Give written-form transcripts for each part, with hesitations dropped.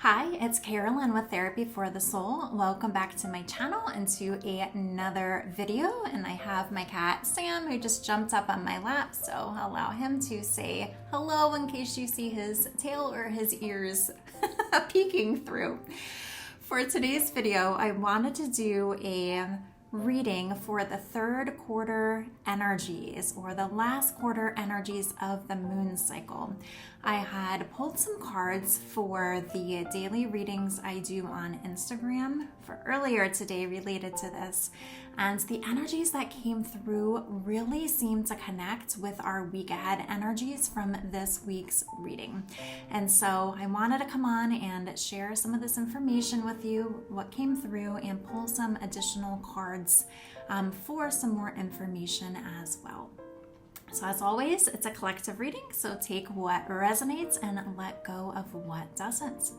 Hi, it's Carolyn with Therapy for the Soul. Welcome back to my channel and to another video. And I have my cat Sam who just jumped up on my lap, so I'll allow him to say hello in case you see his tail or his ears peeking through. For today's video, I wanted to do a reading for the third quarter energies or the last quarter energies of the moon cycle. I had pulled some cards for the daily readings I do on Instagram for earlier today related to this, and the energies that came through really seem to connect with our week ahead energies from this week's reading. And so I wanted to come on and share some of this information with you, what came through, and pull some additional cards for some more information as well. So as always, it's a collective reading, so take what resonates and let go of what doesn't.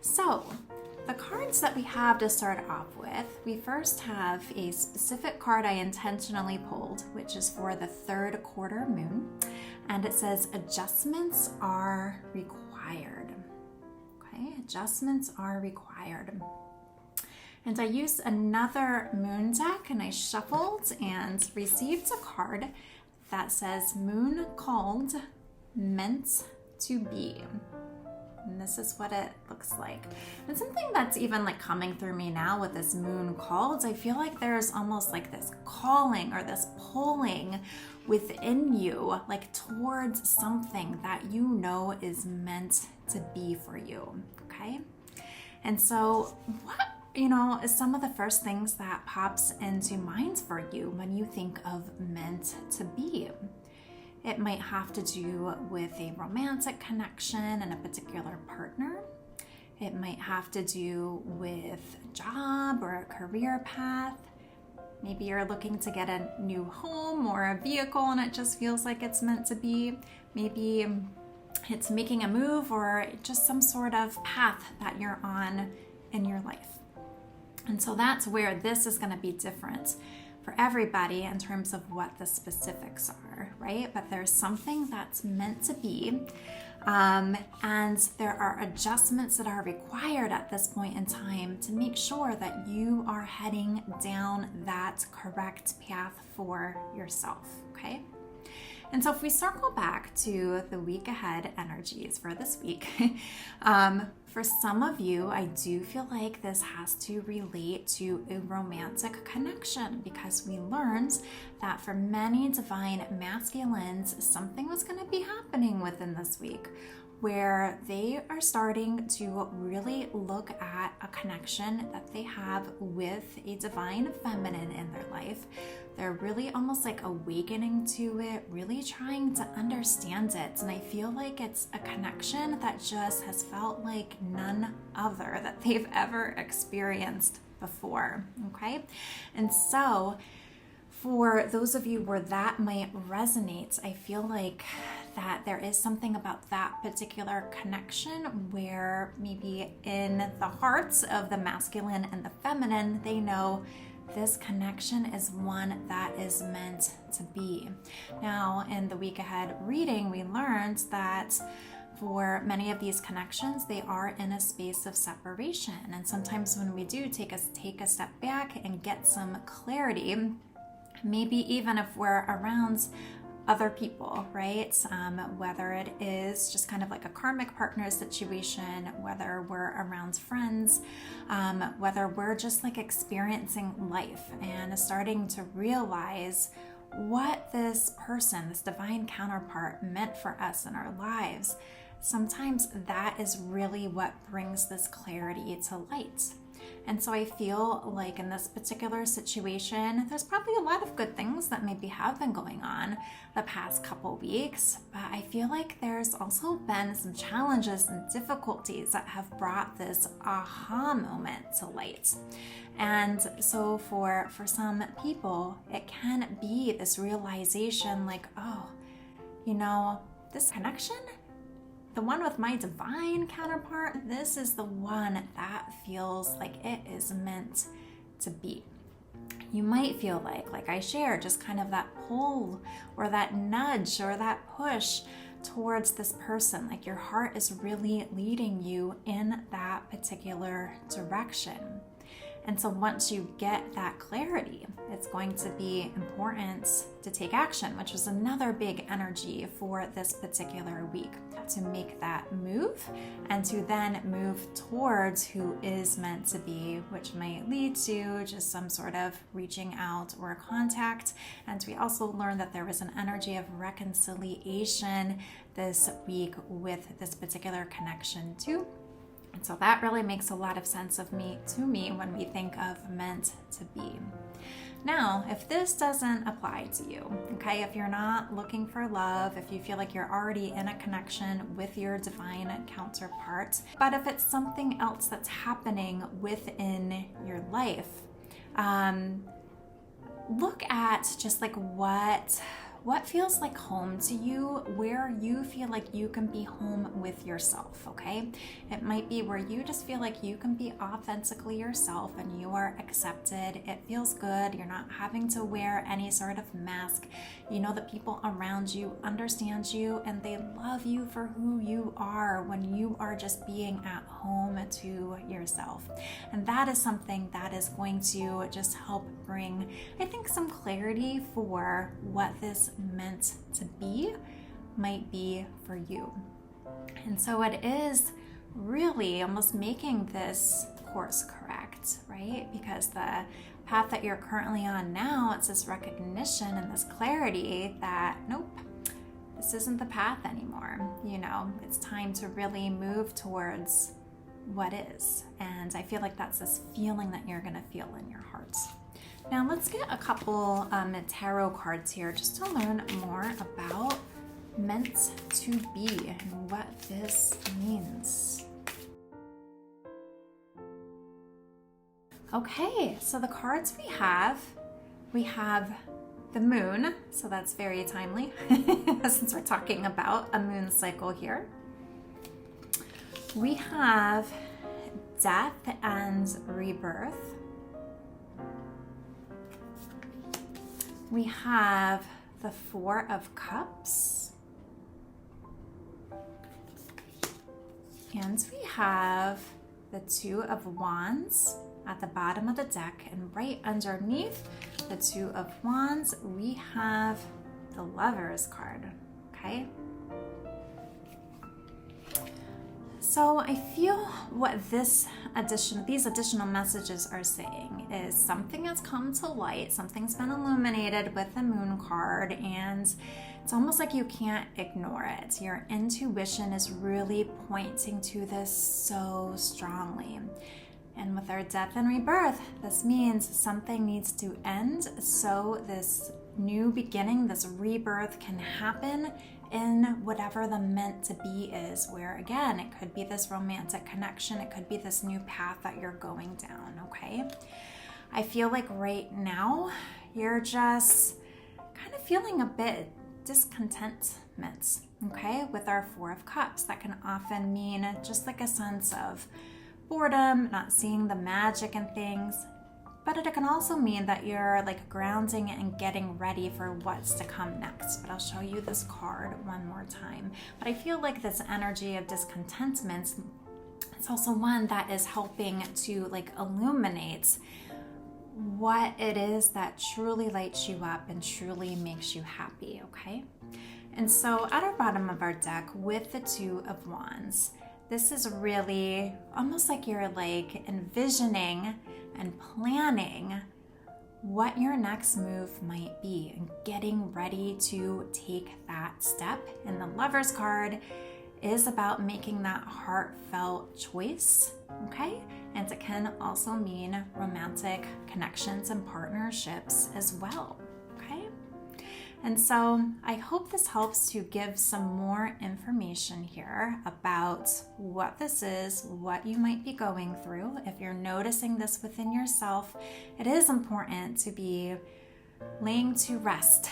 So the cards that we have to start off with, we first have a specific card I intentionally pulled, which is for the third quarter moon, and it says adjustments are required. Okay, adjustments are required. And I used another moon deck and I shuffled and received a card that says moon called, meant to be. And this is what it looks like. And something that's even like coming through me now with this moon called, I feel like there's almost like this calling or this pulling within you, like towards something that you know is meant to be for you, okay? And so what is some of the first things that pops into mind for you when you think of meant to be? It might have to do with a romantic connection and a particular partner. It might have to do with a job or a career path. Maybe you're looking to get a new home or a vehicle and it just feels like it's meant to be. Maybe it's making a move or just some sort of path that you're on in your life. And so that's where this is going to be different for everybody in terms of what the specifics are, right? But there's something that's meant to be, and there are adjustments that are required at this point in time to make sure that you are heading down that correct path for yourself, okay? And so if we circle back to the week ahead energies for this week, for some of you, I do feel like this has to relate to a romantic connection because we learned that for many divine masculines, something was going to be happening within this week where they are starting to really look at a connection that they have with a divine feminine in their life. They're really almost like awakening to it, really trying to understand it. And I feel like it's a connection that just has felt like none other that they've ever experienced before, okay? And so for those of you where that might resonate, I feel like that there is something about that particular connection where maybe in the hearts of the masculine and the feminine, they know this connection is one that is meant to be. Now, in the week ahead reading, we learned that for many of these connections, they are in a space of separation. And sometimes when we do take a step back and get some clarity, maybe even if we're around other people, right? Whether it is just kind of like a karmic partner situation, whether we're around friends, whether we're just like experiencing life and starting to realize what this person, this divine counterpart meant for us in our lives. Sometimes that is really what brings this clarity to light. And so I feel like in this particular situation, there's probably a lot of good things that maybe have been going on the past couple weeks, but I feel like there's also been some challenges and difficulties that have brought this aha moment to light. And so for some people, it can be this realization like, oh, this connection, the one with my divine counterpart, this is the one that feels like it is meant to be. You might feel like I shared, just kind of that pull or that nudge or that push towards this person. Like your heart is really leading you in that particular direction. And so once you get that clarity, it's going to be important to take action, which was another big energy for this particular week, to make that move and to then move towards who is meant to be, which might lead to just some sort of reaching out or a contact. And we also learned that there was an energy of reconciliation this week with this particular connection too. And so that really makes a lot of sense to me when we think of meant to be. Now, if this doesn't apply to you, okay, if you're not looking for love, if you feel like you're already in a connection with your divine counterpart, but if it's something else that's happening within your life, look at just like what feels like home to you, where you feel like you can be home with yourself, okay? It might be where you just feel like you can be authentically yourself and you are accepted. It feels good. You're not having to wear any sort of mask. You know that people around you understand you and they love you for who you are when you are just being at home to yourself. And that is something that is going to just help bring, I think, some clarity for what this meant to be might be for you. And so it is really almost making this course correct, right? Because the path that you're currently on now, it's this recognition and this clarity that nope, this isn't the path anymore. You know, it's time to really move towards what is. And I feel like that's this feeling that you're going to feel in your heart. Now let's get a couple tarot cards here just to learn more about meant to be and what this means. Okay, so the cards we have the moon, so that's very timely since we're talking about a moon cycle here. We have death and rebirth. We have the Four of Cups. And we have the Two of Wands at the bottom of the deck. And right underneath the Two of Wands, we have the Lover's card, okay? So I feel what these additional messages are saying is something has come to light, something's been illuminated with the moon card, and it's almost like you can't ignore it. Your intuition is really pointing to this so strongly. And with our death and rebirth, this means something needs to end so this new beginning, this rebirth can happen in whatever the meant to be is, where again, it could be this romantic connection, it could be this new path that you're going down, okay? I feel like right now, you're just kind of feeling a bit discontentment, okay? With our Four of Cups, that can often mean just like a sense of boredom, not seeing the magic in things, but it can also mean that you're like grounding and getting ready for what's to come next. But I'll show you this card one more time. But I feel like this energy of discontentment, it's also one that is helping to like illuminate what it is that truly lights you up and truly makes you happy, okay? And so at our bottom of our deck with the Two of Wands, this is really almost like you're like envisioning and planning what your next move might be and getting ready to take that step. And the Lover's card is about making that heartfelt choice, okay? And it can also mean romantic connections and partnerships as well, okay? And so I hope this helps to give some more information here about what this is, what you might be going through. If you're noticing this within yourself, it is important to be laying to rest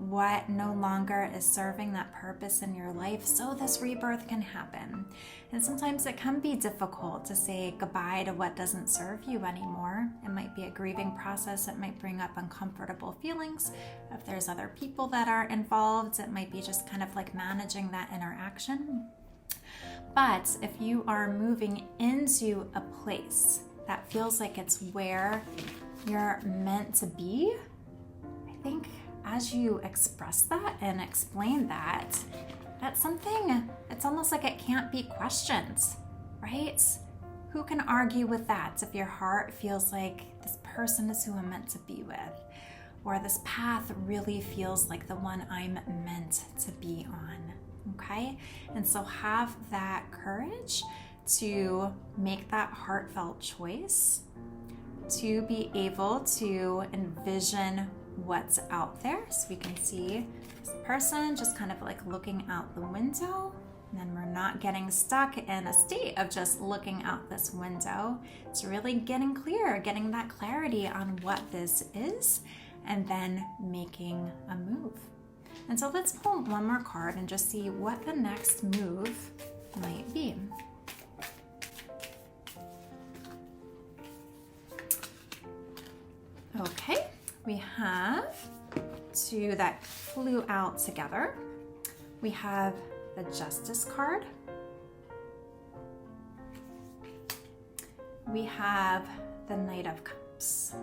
what no longer is serving that purpose in your life so this rebirth can happen. And sometimes it can be difficult to say goodbye to what doesn't serve you anymore. It might be a grieving process. It might bring up uncomfortable feelings. If there's other people that are involved, it might be just kind of like managing that interaction. But if you are moving into a place that feels like it's where you're meant to be, I think as you express that and explain that, that's something, it's almost like it can't be questioned, right? Who can argue with that if your heart feels like this person is who I'm meant to be with, or this path really feels like the one I'm meant to be on, okay? And so have that courage to make that heartfelt choice, to be able to envision what's out there. So we can see this person just kind of like looking out the window, and then we're not getting stuck in a state of just looking out this window. It's really getting clear, getting that clarity on what this is, and then making a move. And so let's pull one more card and just see what the next move might be. Okay, we have two that flew out together. We have the Justice card. We have the Knight of Cups.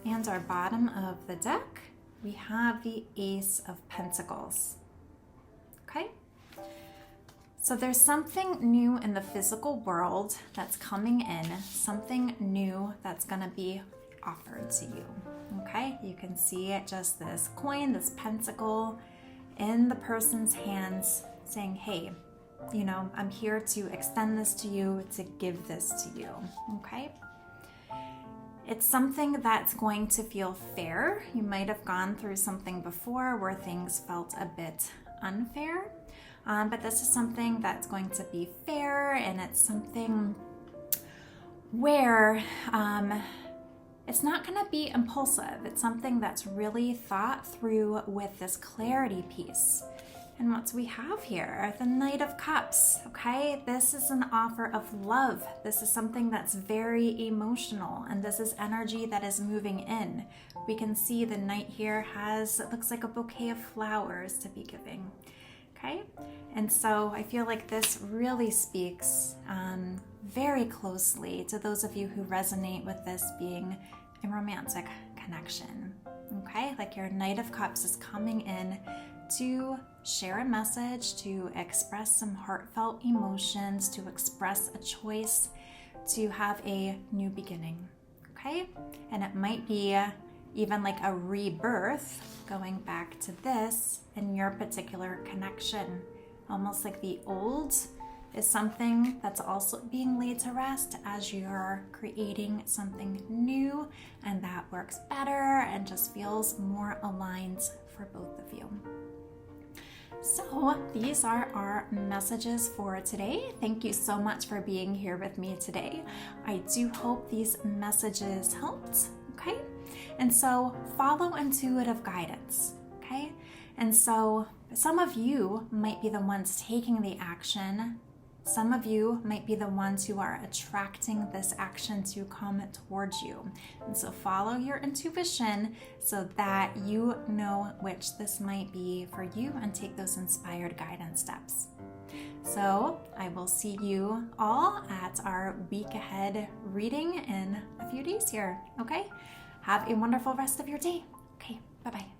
And our bottom of the deck, we have the Ace of Pentacles. Okay? So there's something new in the physical world that's coming in, something new that's going to be offered to you. Okay? You can see it, just this coin, this pentacle in the person's hands saying, hey, you know, I'm here to extend this to you, to give this to you. Okay? It's something that's going to feel fair. You might have gone through something before where things felt a bit unfair. But this is something that's going to be fair, and it's something where it's not going to be impulsive. It's something that's really thought through with this clarity piece. And what do we have here? The Knight of Cups, okay? This is an offer of love. This is something that's very emotional, and this is energy that is moving in. We can see the Knight here has, it looks like a bouquet of flowers to be giving. Okay, and so I feel like this really speaks very closely to those of you who resonate with this being a romantic connection. Okay, like your Knight of Cups is coming in to share a message, to express some heartfelt emotions, to express a choice, to have a new beginning. Okay, and it might be even like a rebirth, going back to this in your particular connection. Almost like the old is something that's also being laid to rest as you're creating something new, and that works better and just feels more aligned for both of you. So these are our messages for today. Thank you so much for being here with me today. I do hope these messages helped, okay? And so follow intuitive guidance, okay? And so some of you might be the ones taking the action. Some of you might be the ones who are attracting this action to come towards you. And so follow your intuition so that you know which this might be for you, and take those inspired guidance steps. So I will see you all at our week ahead reading in a few days here, okay? Have a wonderful rest of your day. Okay, bye-bye.